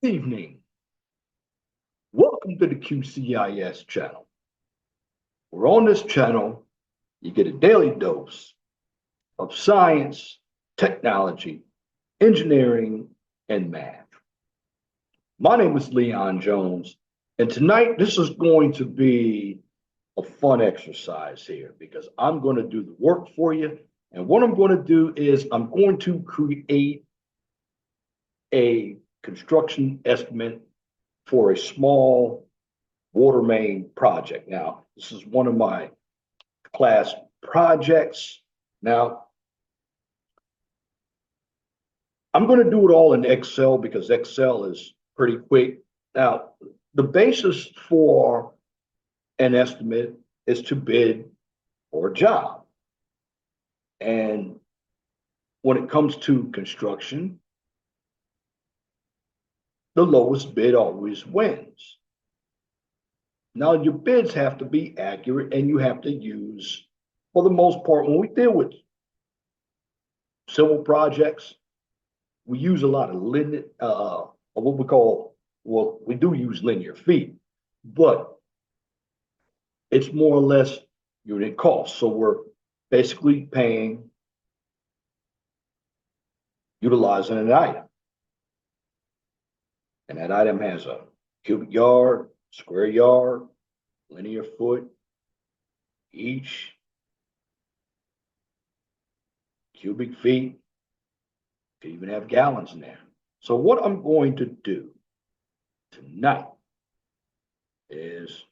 Evening. Welcome to the QCIS channel. We're on this channel, you get a daily dose of science, technology, engineering, and math. My name is Leon Jones, and tonight this is going to be a fun exercise here because I'm going to do the work for you. And what I'm going to do is I'm going to create a construction estimate for a small water main project. Now, this is one of my class projects. Now, I'm going to do it all in Excel because Excel is pretty quick. Now, the basis for an estimate is to bid for a job. And when it comes to construction, the lowest bid always wins. Now, your bids have to be accurate and you have to use, for the most part, when we deal with civil projects, we use a lot of what we call, well, we do use linear feet, but it's more or less unit cost. So we're basically paying, utilizing an item. And that item has a cubic yard, square yard, linear foot, each, cubic feet, could even have gallons in there. So what I'm going to do tonight is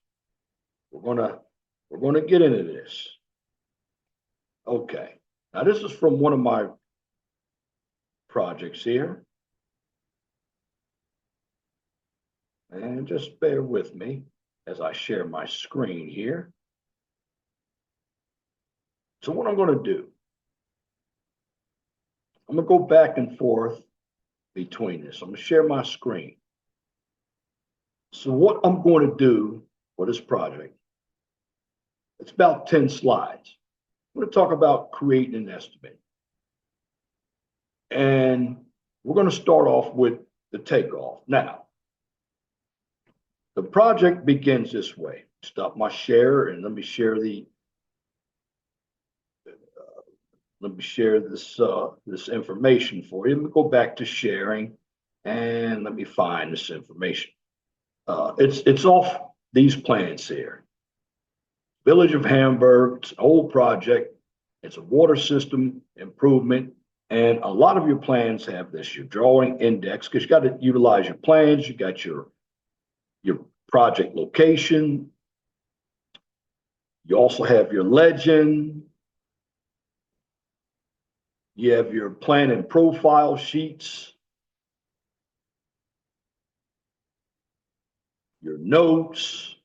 we're gonna get into this. Okay. Now this is from one of my projects here. And just bear with me as I share my screen here. So what I'm going to do, I'm going to go back and forth between this. I'm going to share my screen. So what I'm going to do for this project, it's about 10 slides. I'm going to talk about creating an estimate. And we're going to start off with the takeoff. Now, the project begins this way. Stop my share and let me share this information for you. Let me go back to sharing and let me find this information. It's off these plans here. Village of Hamburg, it's an old project. It's a water system improvement. And a lot of your plans have this, your drawing index, because you got to utilize your plans. You got your project location. You also have your legend. You have your plan and profile sheets, your notes.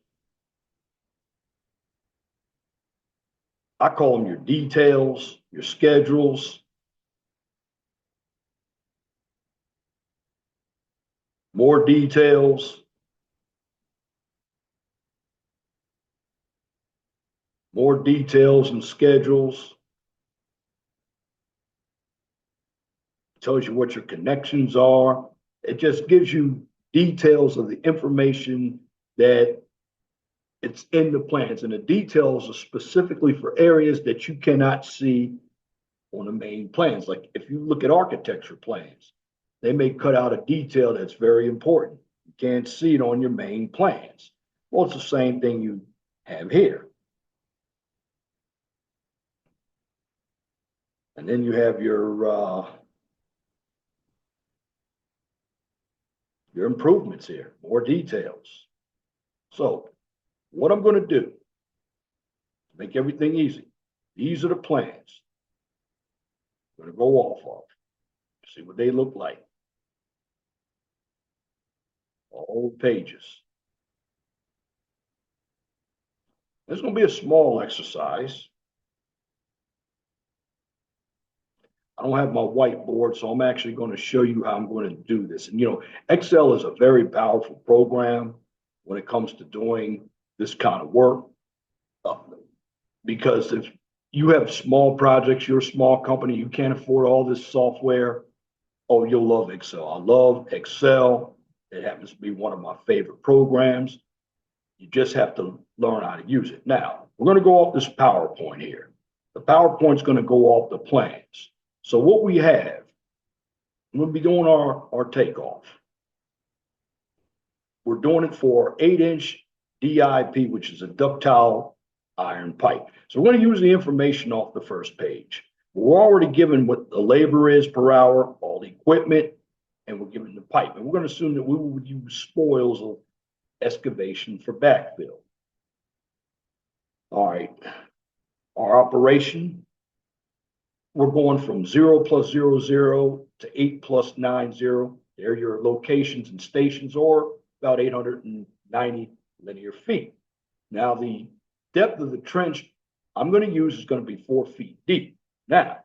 I call them your details, your schedules. More details. More details and schedules. It tells you what your connections are. It just gives you details of the information that it's in the plans. And the details are specifically for areas that you cannot see on the main plans. Like if you look at architecture plans, they may cut out a detail that's very important. You can't see it on your main plans. Well, it's the same thing you have here. And then you have your improvements here, more details. So what I'm going to do to make everything easy, these are the plans I'm going to go off of. See what they look like. All pages. This is going to be a small exercise. I don't have my whiteboard, so I'm actually going to show you how I'm going to do this. And, Excel is a very powerful program when it comes to doing this kind of work. Because if you have small projects, you're a small company, you can't afford all this software, oh, you'll love Excel. I love Excel. It happens to be one of my favorite programs. You just have to learn how to use it. Now, we're going to go off this PowerPoint here. The PowerPoint's going to go off the plans. So what we have, I'm going to be doing our takeoff. We're doing it for 8-inch DIP, which is a ductile iron pipe. So we're going to use the information off the first page. We're already given what the labor is per hour, all the equipment, and we're given the pipe. And we're going to assume that we would use spoils of excavation for backfill. All right. Our operation, we're going from 0 plus 0, 0 to 8 plus 9, 0. They're your locations and stations, or about 890 linear feet. Now, the depth of the trench I'm going to use is going to be 4 feet deep. Now,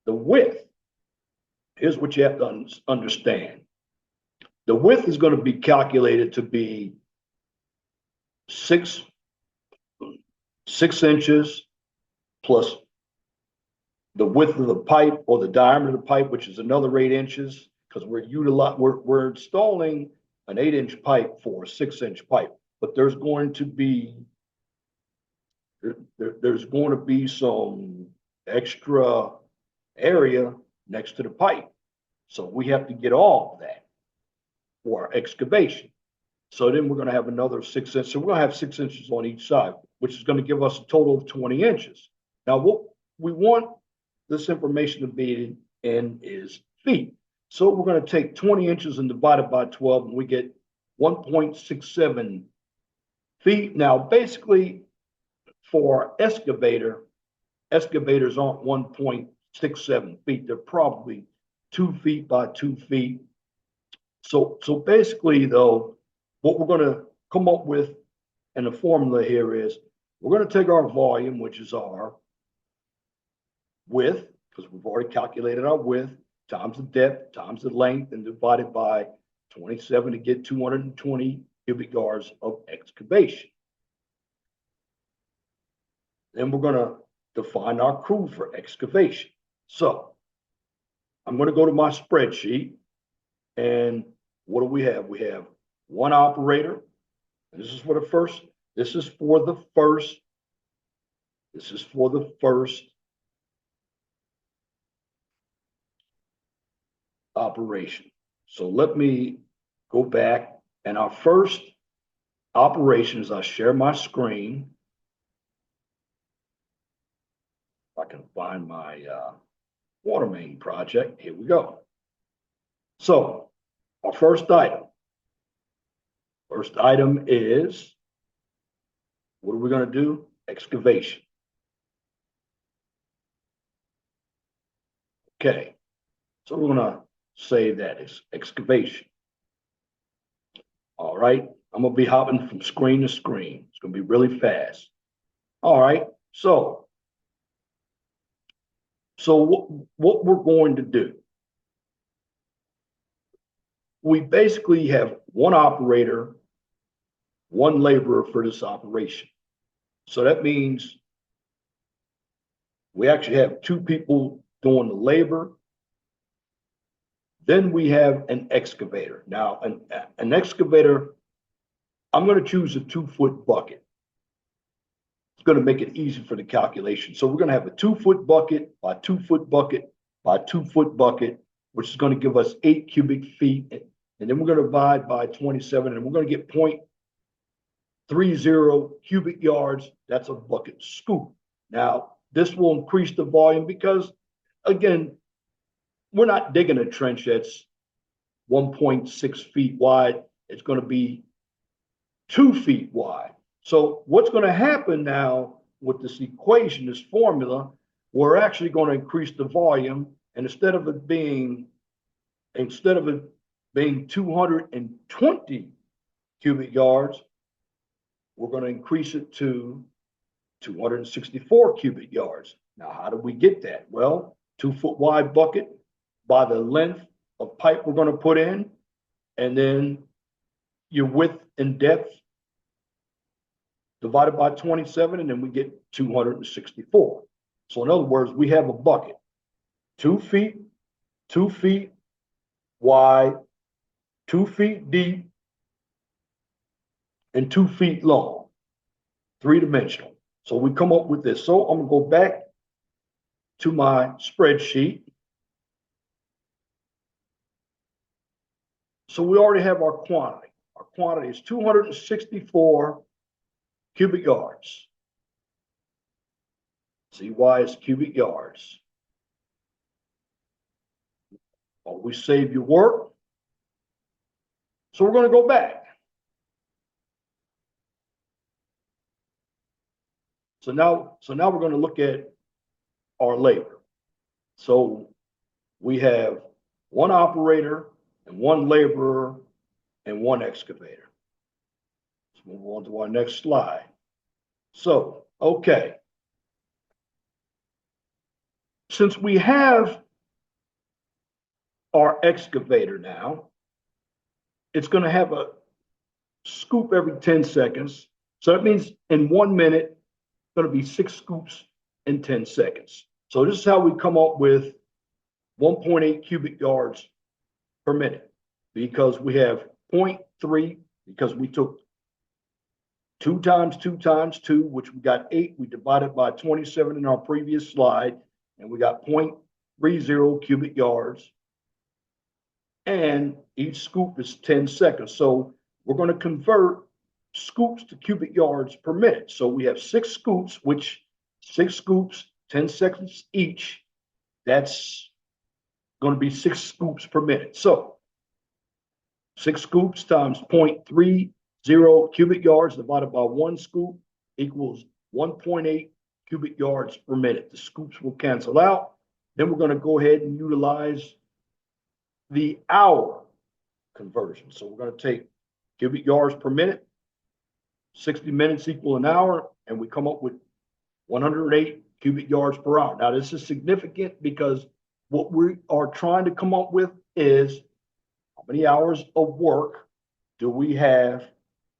the width, here's what you have to understand. The width is going to be calculated to be 6 inches plus the width of the pipe, or the diameter of the pipe, which is another 8 inches, because we're installing an 8-inch pipe for a 6-inch pipe. But there's going to be some extra area next to the pipe, so we have to get all of that for our excavation. So then we're going to have another 6 inches. So we're going to have 6 inches on each side, which is going to give us a total of 20 inches. Now, what we want this information to be in is feet. So we're going to take 20 inches and divide it by 12, and we get 1.67 feet. Now, basically, for excavators aren't 1.67 feet. They're probably 2 feet by 2 feet. So basically, though, what we're going to come up with in the formula here is we're going to take our volume, which is our width, because we've already calculated our width, times the depth, times the length, and divide it by 27 to get 220 cubic yards of excavation. Then we're going to define our crew for excavation. So I'm going to go to my spreadsheet, and what do we have? We have one operator. This is for the first operation. So let me go back, and our first operation is I share my screen. If I can find my water main project, here we go. So our first item is, what are we going to do? Excavation. Okay, so we're going to say that is excavation. All right, I'm going to be hopping from screen to screen. It's going to be really fast. All right, so what we're going to do, we basically have one operator, one laborer for this operation. So that means we actually have 2 people doing the labor. Then we have an excavator. Now, an excavator, I'm going to choose a 2-foot bucket. It's going to make it easy for the calculation. So we're going to have a 2-foot bucket by 2-foot bucket by 2-foot bucket, which is going to give us 8 cubic feet. And then we're going to divide by 27, and we're going to get 0.30 cubic yards. That's a bucket scoop. Now, this will increase the volume because, again, we're not digging a trench that's 1.6 feet wide. It's going to be 2 feet wide. So what's going to happen now with this equation, this formula, we're actually going to increase the volume, and instead of it being 220 cubic yards, we're going to increase it to 264 cubic yards. Now, how do we get that? Well, 2-foot wide bucket by the length of pipe we're going to put in, and then your width and depth divided by 27, and then we get 264. So in other words, we have a bucket 2 feet wide 2 feet deep, and 2 feet long, three-dimensional. So we come up with this. So I'm gonna go back to my spreadsheet. So we already have our quantity. Our quantity is 264 cubic yards. CY is cubic yards. Always save your work. So we're going to go back. So now we're going to look at our labor. So we have one operator and one laborer and one excavator. Let's move on to our next slide. So, okay. Since we have our excavator now, it's going to have a scoop every 10 seconds. So that means in 1 minute, it's going to be 6 scoops in 10 seconds. So this is how we come up with 1.8 cubic yards per minute, because we have 0.3, because we took 2 times 2 times 2, which we got 8. We divided by 27 in our previous slide, and we got 0.30 cubic yards. And each scoop is 10 seconds. So we're going to convert scoops to cubic yards per minute. So we have 6 scoops, which 6 scoops, 10 seconds each. That's going to be 6 scoops per minute. So 6 scoops times 0.30 cubic yards divided by 1 scoop equals 1.8 cubic yards per minute. The scoops will cancel out. Then we're going to go ahead and utilize the hour conversion. So we're going to take cubic yards per minute, 60 minutes equal an hour, and we come up with 108 cubic yards per hour. Now, this is significant because what we are trying to come up with is how many hours of work do we have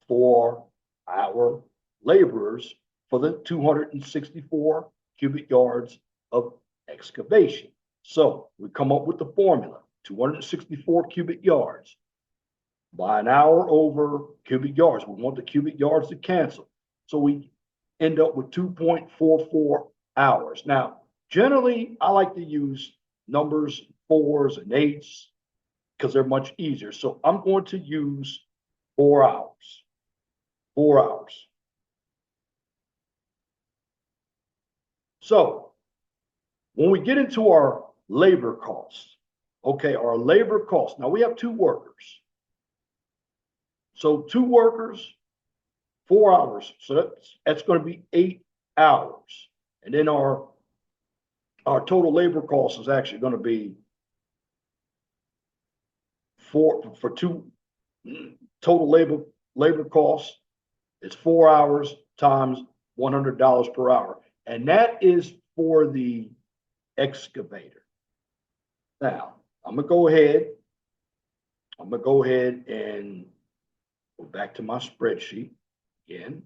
for our laborers for the 264 cubic yards of excavation. So we come up with the formula, 264 cubic yards by an hour over cubic yards. We want the cubic yards to cancel. So we end up with 2.44 hours. Now, generally, I like to use numbers, 4s and 8s, because they're much easier. So I'm going to use 4 hours. 4 hours. So when we get into our labor costs, okay, our labor costs. Now we have 2 workers. So 2 workers, 4 hours. So that's going to be 8 hours. And then our total labor cost is actually going to be for 2 total labor costs. It's 4 hours times $100 per hour. And that is for the excavator. Now, I'm going to go ahead and go back to my spreadsheet again.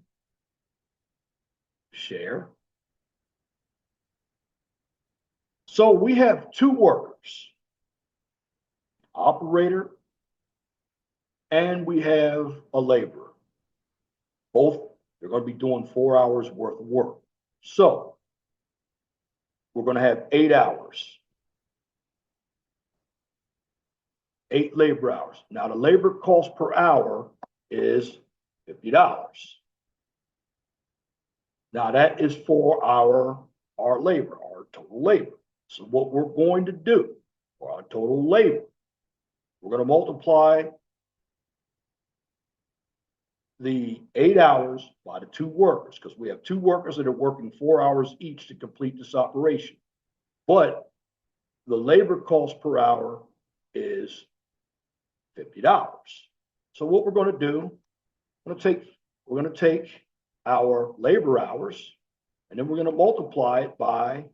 Share. So we have 2 workers, operator, and we have a laborer. Both, they're going to be doing 4 hours worth of work. So we're going to have 8 hours. 8 labor hours. Now the labor cost per hour is $50. Now that is for our labor, our total labor. So what we're going to do for our total labor, we're going to multiply the 8 hours by the 2 workers, because we have 2 workers that are working 4 hours each to complete this operation. But the labor cost per hour is $50. So what we're going to do, we're going to take our labor hours, and then we're going to multiply it by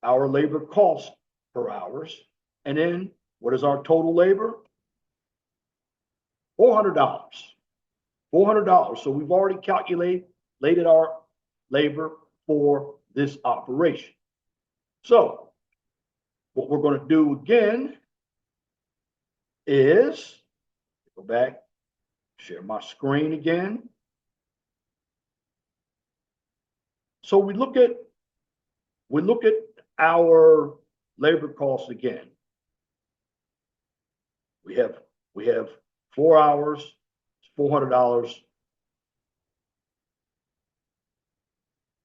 our labor cost per hours. And then what is our total labor? $400. $400. So we've already calculated our labor for this operation. So what we're going to do again is Go back, share my screen again. So we look at our labor costs again. We have 4 hours, it's $400.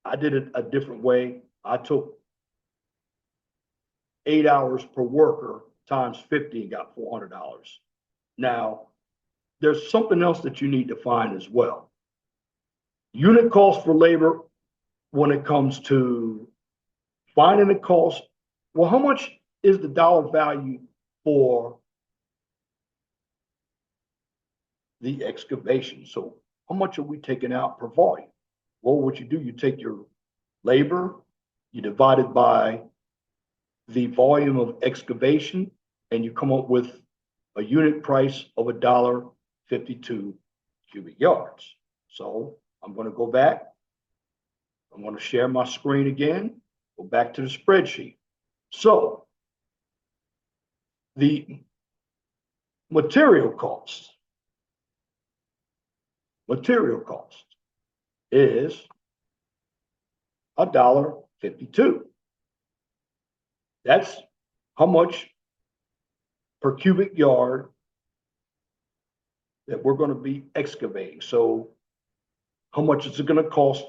I did it a different way. I took 8 hours per worker times 50 and got $400. Now, there's something else that you need to find as well. Unit cost for labor when it comes to finding the cost. Well, how much is the dollar value for the excavation? So how much are we taking out per volume? Well, what you do, you take your labor, you divide it by the volume of excavation, and you come up with a unit price of $1.52 cubic yards. So I'm going to go back. I'm going to share my screen again, go back to the spreadsheet. So the material cost is $1.52. That's how much per cubic yard that we're going to be excavating. So how much is it going to cost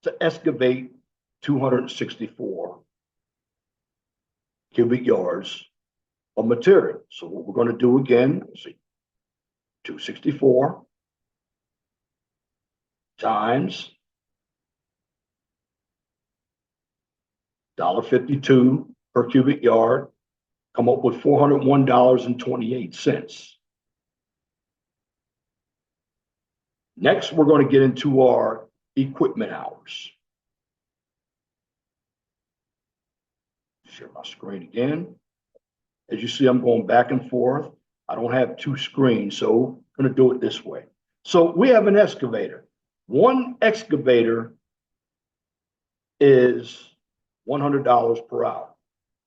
to excavate 264 cubic yards of material? So what we're going to do again, let's see, 264 times $1.52 per cubic yard, come up with $401.28. Next, we're going to get into our equipment hours. Share my screen again. As you see, I'm going back and forth. I don't have two screens, so I'm going to do it this way. So we have an excavator. One excavator is $100 per hour.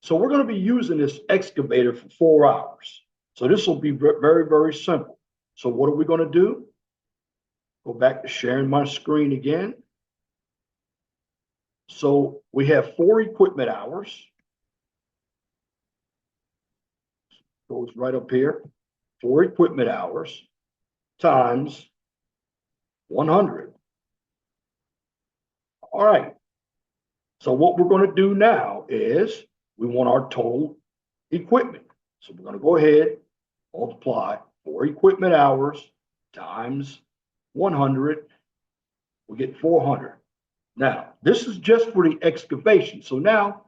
So we're going to be using this excavator for 4 hours. So this will be very, very simple. So what are we going to do? Go back to sharing my screen again. So we have 4 equipment hours. Goes right up here. 4 equipment hours times 100. All right. So what we're going to do now is we want our total equipment. So we're going to go ahead, multiply 4 equipment hours times 100. We get 400. Now, this is just for the excavation. So now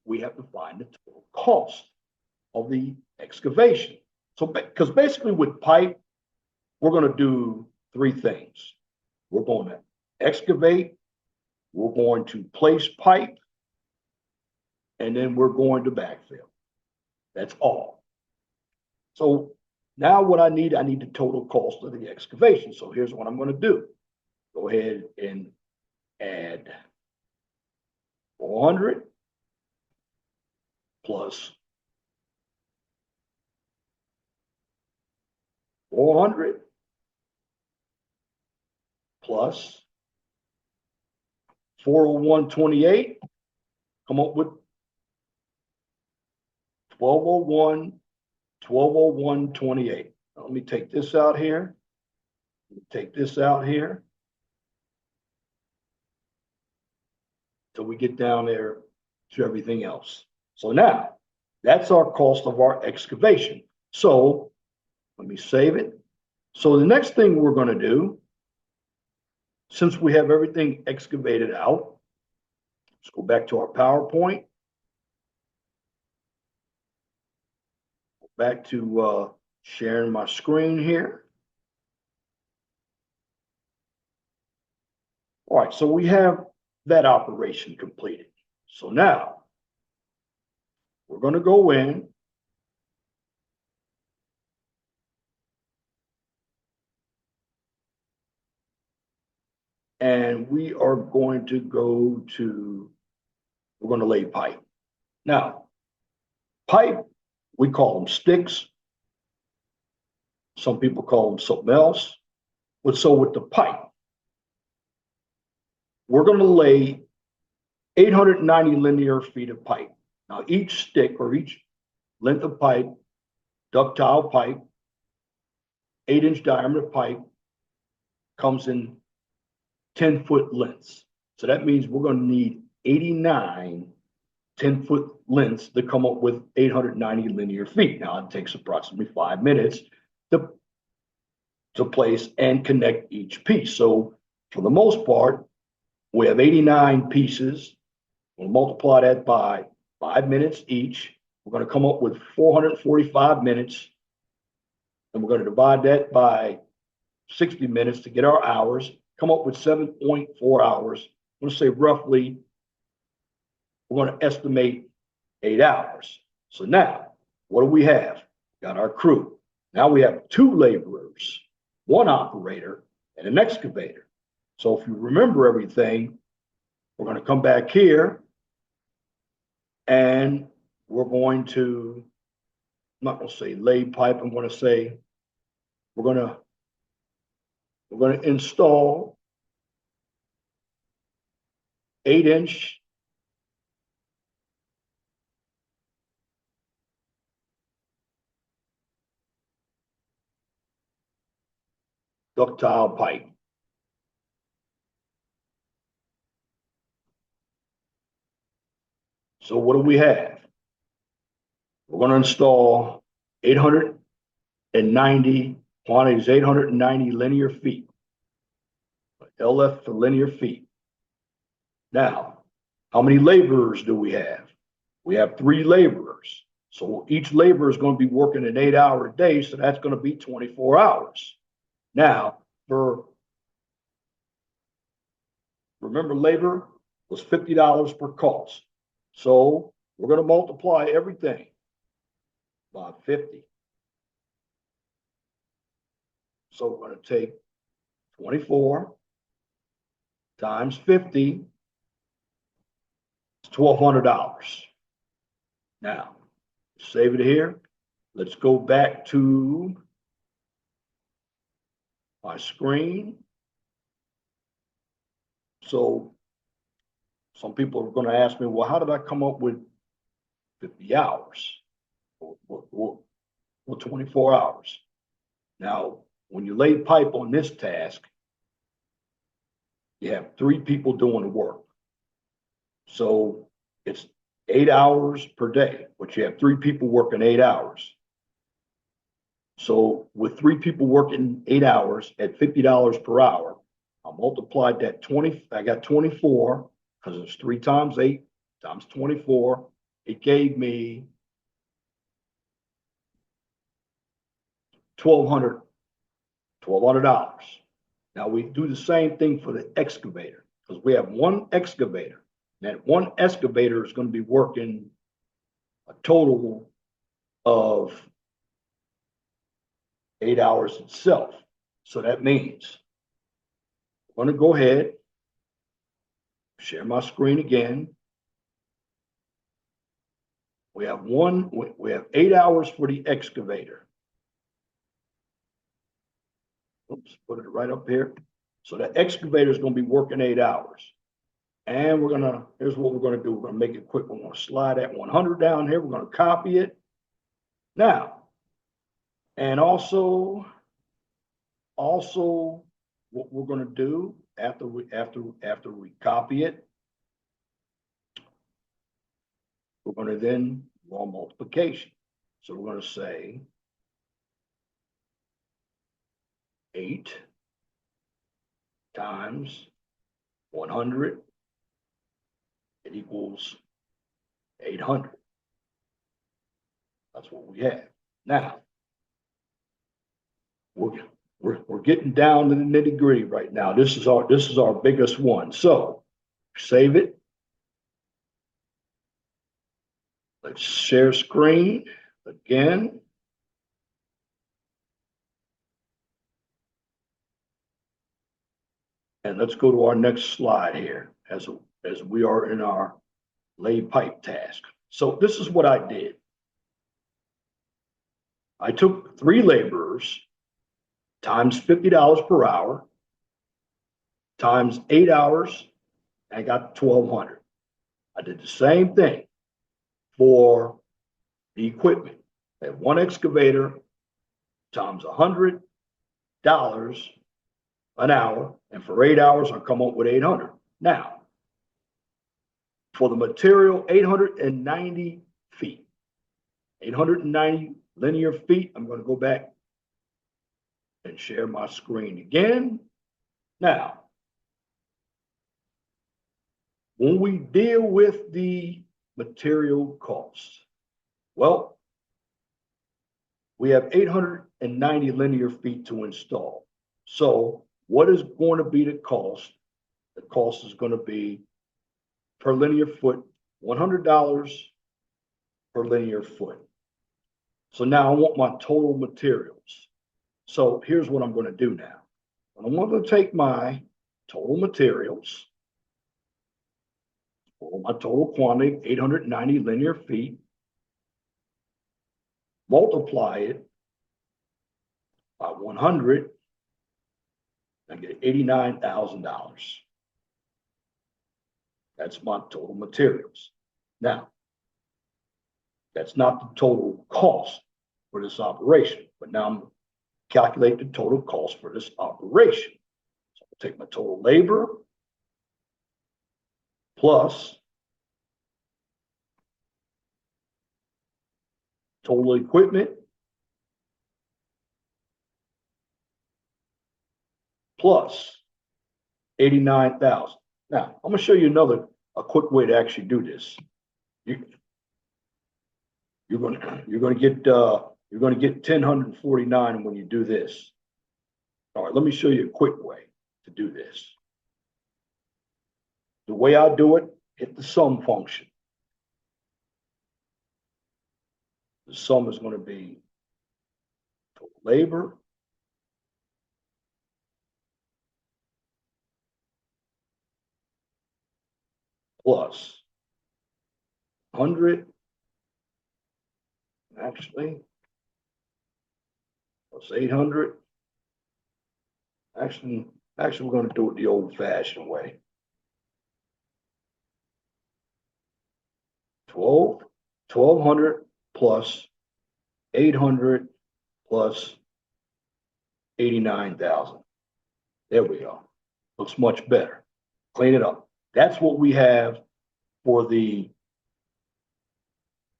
we have to find the total cost of the excavation. So, because basically with pipe, we're going to do 3 things. We're going to excavate, we're going to place pipe, and then we're going to backfill. That's all. So now what I need the total cost of the excavation. So here's what I'm going to do. Go ahead and add 400 plus 400 plus 401.28, come up with 1201.28. Let me take this out here. Take this out here. Till we get down there to everything else. So now that's our cost of our excavation. So let me save it. So the next thing we're going to do, since we have everything excavated out, let's go back to our PowerPoint. Back to sharing my screen here. All right, so we have that operation completed. So now we're going to go in and we are going to we're going to lay pipe. Now, pipe, we call them sticks. Some people call them something else. But so with the pipe, we're going to lay 890 linear feet of pipe. Now, each stick or each length of pipe, ductile pipe, 8-inch diameter pipe, comes in 10-foot lengths. So that means we're going to need 89 10-foot lengths to come up with 890 linear feet. Now, it takes approximately 5 minutes to place and connect each piece. So for the most part, we have 89 pieces. We'll multiply that by 5 minutes each. We're going to come up with 445 minutes. And we're going to divide that by 60 minutes to get our hours, come up with 7.4 hours. I'm going to say roughly, we're going to estimate 8 hours. So now, what do we have? Got our crew. Now we have 2 laborers, 1 operator, and an excavator. So if you remember everything, we're going to come back here and we're going to, I'm not going to say lay pipe, I'm going to say we're going to install 8-inch ductile pipe. So what do we have? We're going to install 890 quantities, 890 linear feet. LF for linear feet. Now, how many laborers do we have? We have 3 laborers. So each laborer is going to be working an 8-hour day, so that's going to be 24 hours. Now, remember, labor was $50 per cost. So we're going to multiply everything by 50. So we're going to take 24 times 50. It's $1,200. Now, save it here. Let's go back to my screen. So some people are going to ask me, well, how did I come up with 50 hours or 24 hours? Now, when you lay pipe on this task, you have 3 people doing the work. So it's 8 hours per day, but you have 3 people working 8 hours. So with 3 people working 8 hours at $50 per hour, I multiplied that 20, I got 24, because it's 3 times 8 times 24. It gave me $1,200. Now we do the same thing for the excavator, because we have 1 excavator. That 1 excavator is going to be working a total of 8 hours itself. So that means I'm going to go ahead, share my screen again. We have 8 hours for the excavator. Oops, put it right up here. So the excavator is going to be working 8 hours. And here's what we're going to do. We're going to make it quick. We're going to slide that 100 down here. We're going to copy it. Now, and also what we're going to do after we copy it, we're going to then run multiplication. So we're going to say 8 times 100, it equals 800. That's what we have. Now, we're getting down to the nitty gritty right now. This is our biggest one. So save it. Let's share screen again. And let's go to our next slide here as we are in our lay pipe task. So this is what I did. I took 3 laborers times $50 per hour times 8 hours, and I got 1,200. I did the same thing for the equipment. I had one excavator times $100 an hour, and for 8 hours, I come up with 800. Now, for the material, 890 feet, 890 linear feet. I'm going to go back and share my screen again. Now, when we deal with the material costs, well, we have 890 linear feet to install. So what is going to be the cost? The cost is going to be per linear foot, $100 per linear foot. So now I want my total materials. So here's what I'm going to do now. I'm going to take my total materials, or my total quantity, 890 linear feet, multiply it by 100, I get $89,000. That's my total materials. Now, that's not the total cost for this operation, but now I'm calculate the total cost for this operation. So I'll take my total labor plus total equipment plus 89,000. Now, I'm going to show you a quick way to actually do this. You're going to get 1,049 when you do this. All right, let me show you a quick way to do this. The way I do it, hit the sum function. The sum is going to be total labor plus 100, actually, plus 800. Actually, we're going to do it the old-fashioned way. 1,200 plus 800 plus 89,000. There we go. Looks much better. Clean it up. That's what we have for the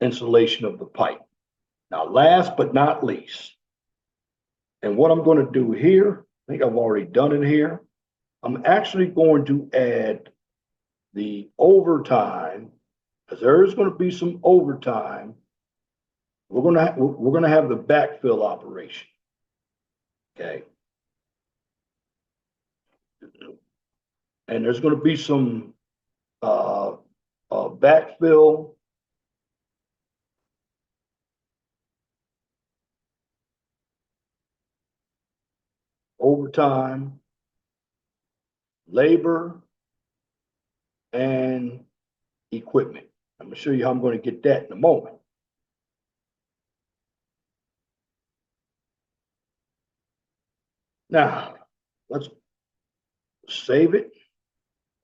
installation of the pipe. Now, last but not least, and what I'm going to do here, I think I've already done it here. I'm actually going to add the overtime, because there is going to be some overtime. We're going to have the backfill operation. Okay. And there's going to be some backfill overtime, labor, and equipment. I'm going to show you how I'm going to get that in a moment. Now, let's save it.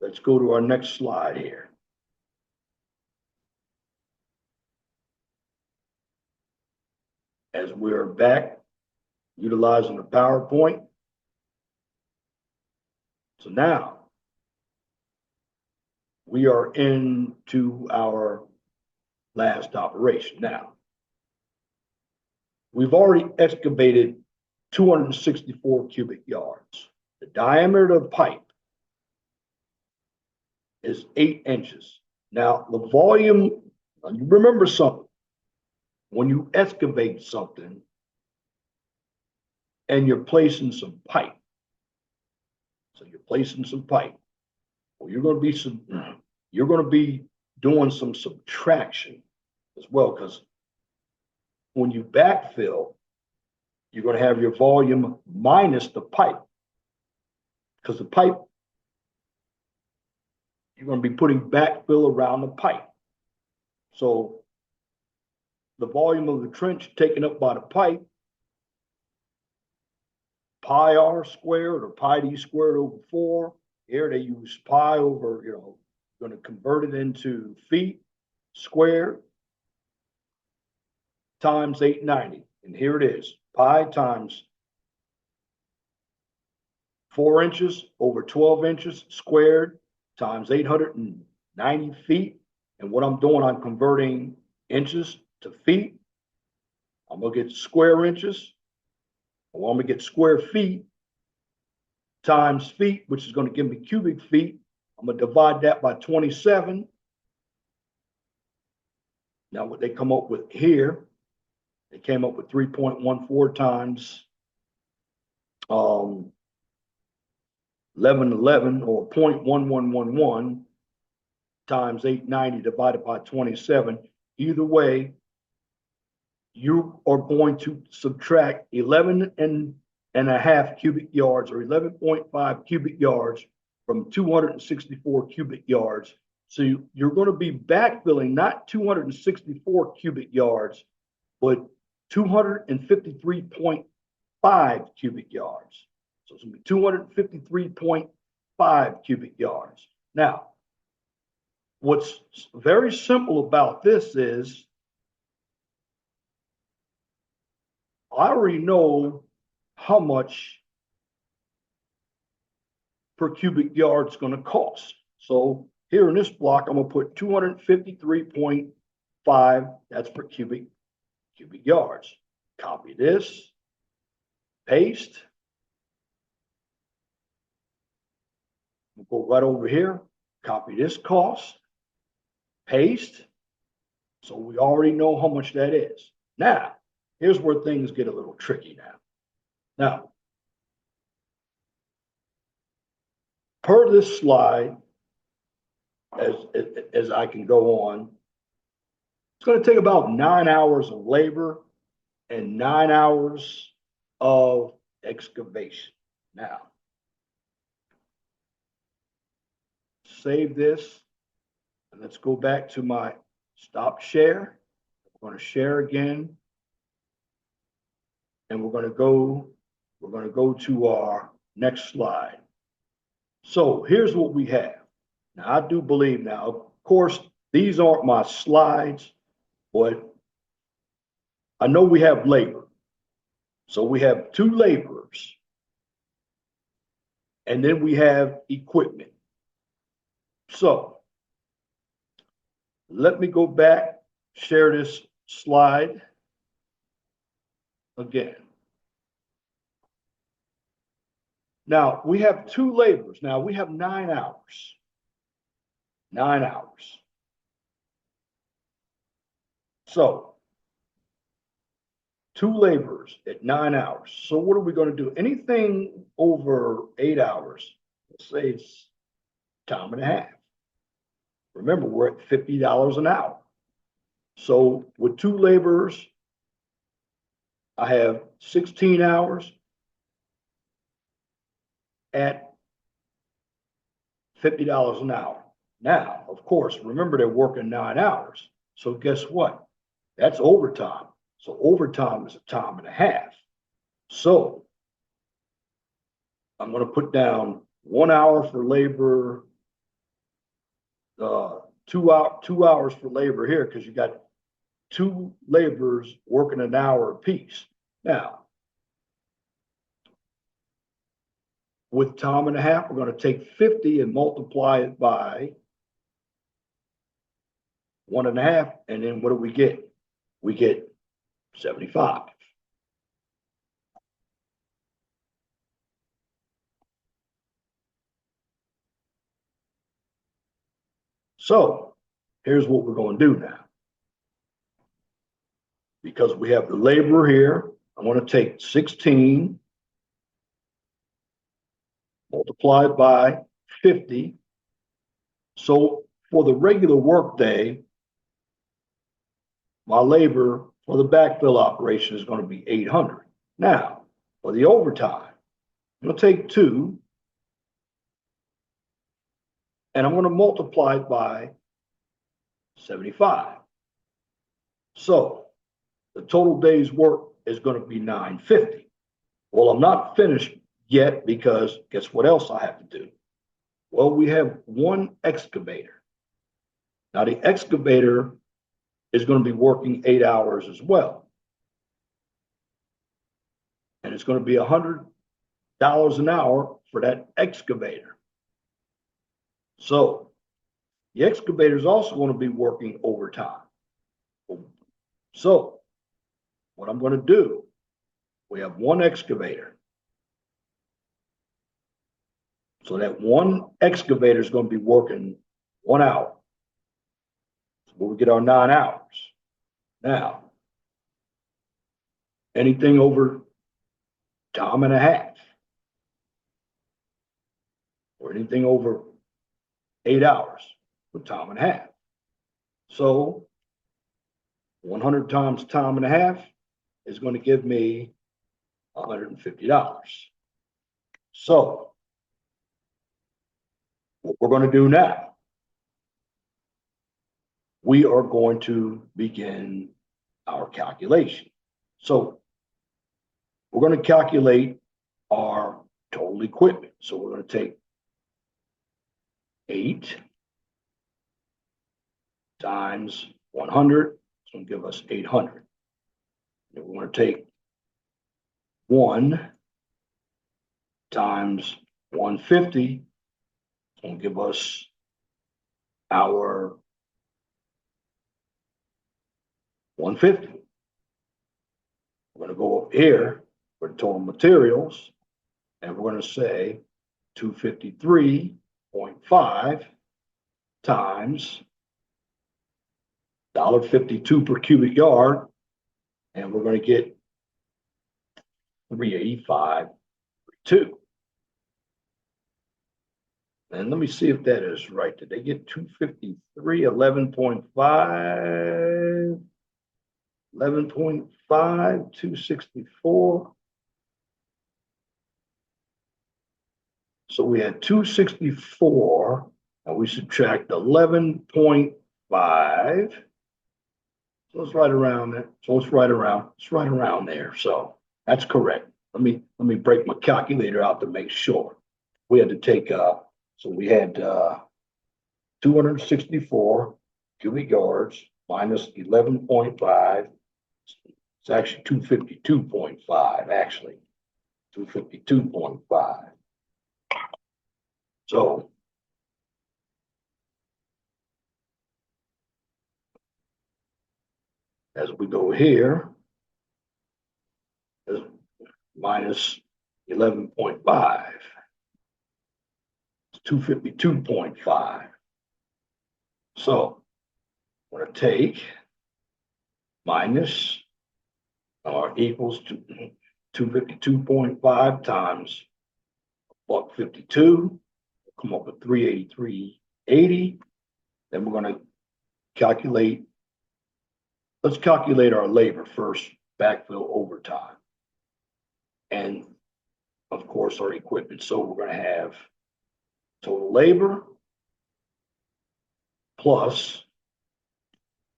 Let's go to our next slide here. As we're back utilizing the PowerPoint. So now we are into our last operation. Now, we've already excavated 264 cubic yards. The diameter of the pipe is 8 inches. Now, the volume, you remember something. When you excavate something and you're placing some pipe, so you're placing some pipe, well, you're going to be doing some subtraction as well, because when you backfill, you're going to have your volume minus the pipe, because the pipe, you're going to be putting backfill around the pipe. So the volume of the trench taken up by the pipe pi r squared or pi d squared over 4. Here they use pi over, going to convert it into feet squared times 890. And here it is, pi times 4 inches over 12 inches squared times 890 feet. And what I'm doing, I'm converting inches to feet. I'm going to get square inches. Well, I'm going to get square feet times feet, which is going to give me cubic feet. I'm going to divide that by 27. Now, what they come up with here, they came up with 3.14 times 1111 or 0.1111 times 890 divided by 27. Either way, you are going to subtract 11 and a half cubic yards or 11.5 cubic yards from 264 cubic yards. So you're going to be backfilling not 264 cubic yards, but 253.5 cubic yards. So it's going to be 253.5 cubic yards. Now, what's very simple about this is I already know how much per cubic yard it's going to cost. So here in this block, I'm going to put 253.5. That's per cubic yards. Copy this, paste. We'll go right over here, copy this cost, paste. So we already know how much that is. Now, here's where things get a little tricky now. Now, per this slide, as I can go on, it's going to take about 9 hours of labor and 9 hours of excavation. Now, save this, and let's go back to my stop share. I'm going to share again, and we're going to go to our next slide. So here's what we have. Now, I do believe now, of course, these aren't my slides, but I know we have labor. So we have 2 laborers, and then we have equipment. So let me go back, share this slide again. Now, we have 2 laborers. Now, we have 9 hours. 9 hours. So, 2 laborers at 9 hours. So, what are we going to do? Anything over 8 hours, let's say it's time and a half. Remember, we're at $50 an hour. So, with 2 laborers, I have 16 hours at $50 an hour. Now, of course, remember they're working 9 hours. So guess what? That's overtime. So overtime is a time and a half. So I'm going to put down 1 hour for labor, 2 hours for labor here because you got 2 laborers working an hour apiece. Now, with time and a half, we're going to take 50 and multiply it by 1.5, and then what do we get? We get 75. So here's what we're going to do now. Because we have the labor here, I want to take 16 multiplied by 50. So for the regular work day, my labor for the backfill operation is going to be 800. Now, for the overtime, I'm going to take 2 and I'm going to multiply it by 75. So the total day's work is going to be 950. Well, I'm not finished yet because guess what else I have to do? Well, we have one excavator. Now, the excavator is going to be working 8 hours as well. And it's going to be $100 an hour for that excavator. So the excavator is also going to be working overtime. So what I'm going to do, we have one excavator. So that one excavator is going to be working 1 hour. So we get our 9 hours. Now, anything over time and a half, or anything over 8 hours with time and a half. So 100 times time and a half is going to give me $150. So what we're going to do now, we are going to begin our calculation. So we're going to calculate our total equipment. So we're going to take 8 times 100. It's going to give us 800. And we're going to take 1 times 150. It's going to give us our 150. We're going to go up here for total materials, and we're going to say 253.5 times $1.52 per cubic yard, and we're going to get 385.2. And let me see if that is right. Did they get 253, 11.5, 11.5, 264? So we had 264, and we subtract 11.5. So it's right around there. So it's right around there. So that's correct. Let me break my calculator out to make sure. We had to take so we had 264 cubic yards minus 11.5. It's actually 252.5, actually. 252.5. So as we go here, minus 11.5, it's 252.5. So we're going to take minus or equals to 252.5 times $1.52, come up with 383.80. Then we're going to calculate. Let's calculate our labor first, backfill overtime, and of course our equipment. So we're going to have total labor plus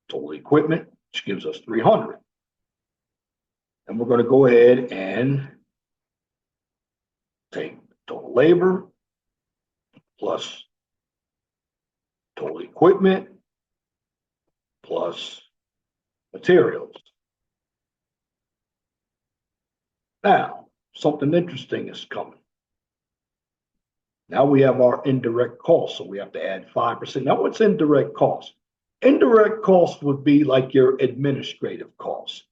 total equipment, which gives us 300. And we're going to go ahead and take total labor plus total equipment plus materials. Now, something interesting is coming. Now we have our indirect costs, so we have to add 5%. Now, what's indirect cost? Indirect cost would be like your administrative costs,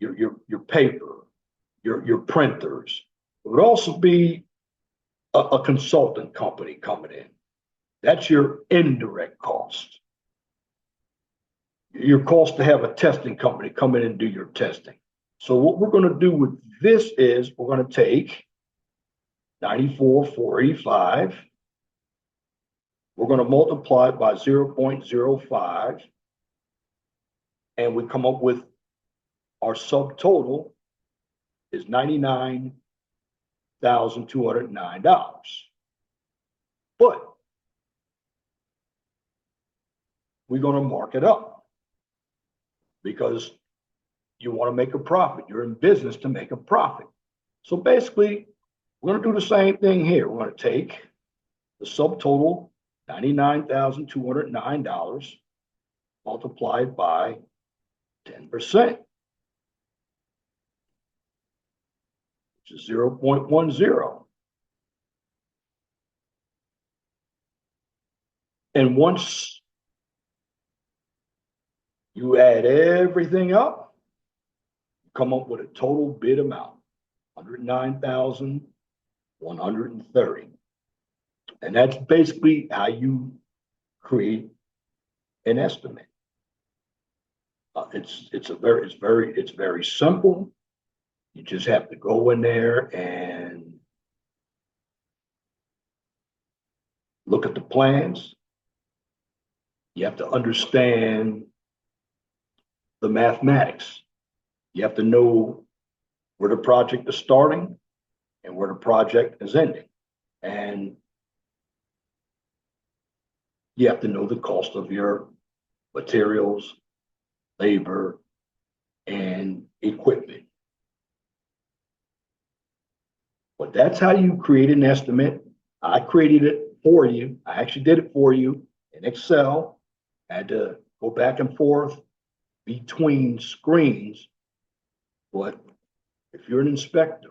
your paper, your printers. It would also be a consultant company coming in. That's your indirect cost. Your cost to have a testing company come in and do your testing. So what we're going to do with this is we're going to take 94,485. We're going to multiply it by 0.05, and we come up with our subtotal is $99,209. But we're going to mark it up because you want to make a profit. You're in business to make a profit. So basically, we're going to do the same thing here. We're going to take the subtotal, $99,209, multiplied by 10%, which is 0.10. And once you add everything up, you come up with a total bid amount, 109,130. And that's basically how you create an estimate. It's very simple. You just have to go in there and look at the plans. You have to understand the mathematics. You have to know where the project is starting and where the project is ending. And you have to know the cost of your materials, labor, and equipment. But that's how you create an estimate. I created it for you. I actually did it for you in Excel. I had to go back and forth between screens. But if you're an inspector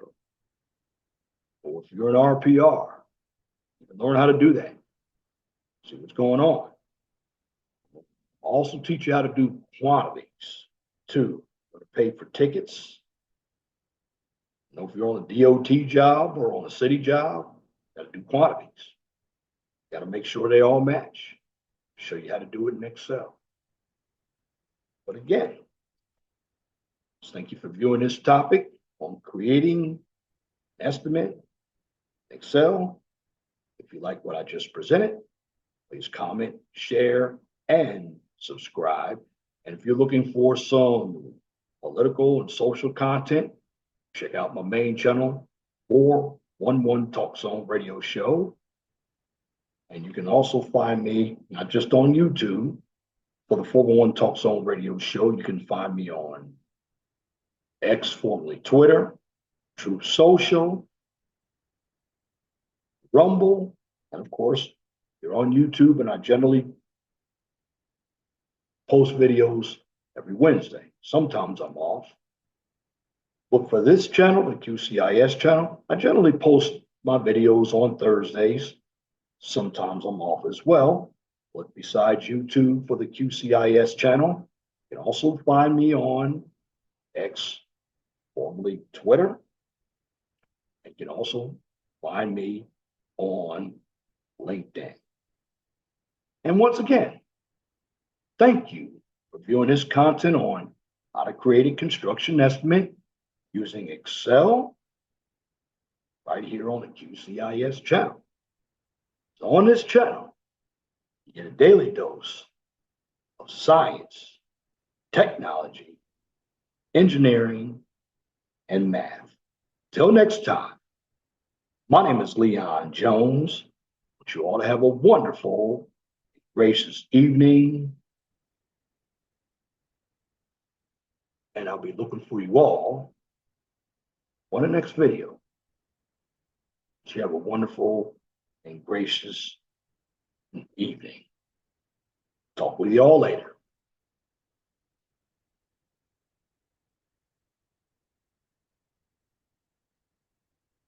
or if you're an RPR, you can learn how to do that. See what's going on. I'll also teach you how to do quantities too. You're going to pay for tickets. You know, if you're on a DOT job or on a city job, you got to do quantities. You got to make sure they all match. Show you how to do it in Excel. But again, thank you for viewing this topic on creating an estimate in Excel. If you like what I just presented, please comment, share, and subscribe. And if you're looking for some political and social content, check out my main channel, 411 Talk Zone Radio Show. And you can also find me not just on YouTube for the 411 Talk Zone Radio Show. You can find me on X, formerly Twitter, Truth Social, Rumble, and of course, you're on YouTube, and I generally post videos every Wednesday. Sometimes I'm off. But for this channel, the QCIS channel, I generally post my videos on Thursdays. Sometimes I'm off as well. But besides YouTube for the QCIS channel, you can also find me on X, formerly Twitter. And you can also find me on LinkedIn. And once again, thank you for viewing this content on how to create a construction estimate using Excel right here on the QCIS channel. So on this channel, you get a daily dose of science, technology, engineering, and math. Till next time, my name is Leon Jones. I want you all to have a wonderful, gracious evening. And I'll be looking for you all on the next video. You have a wonderful and gracious evening. Talk with you all later.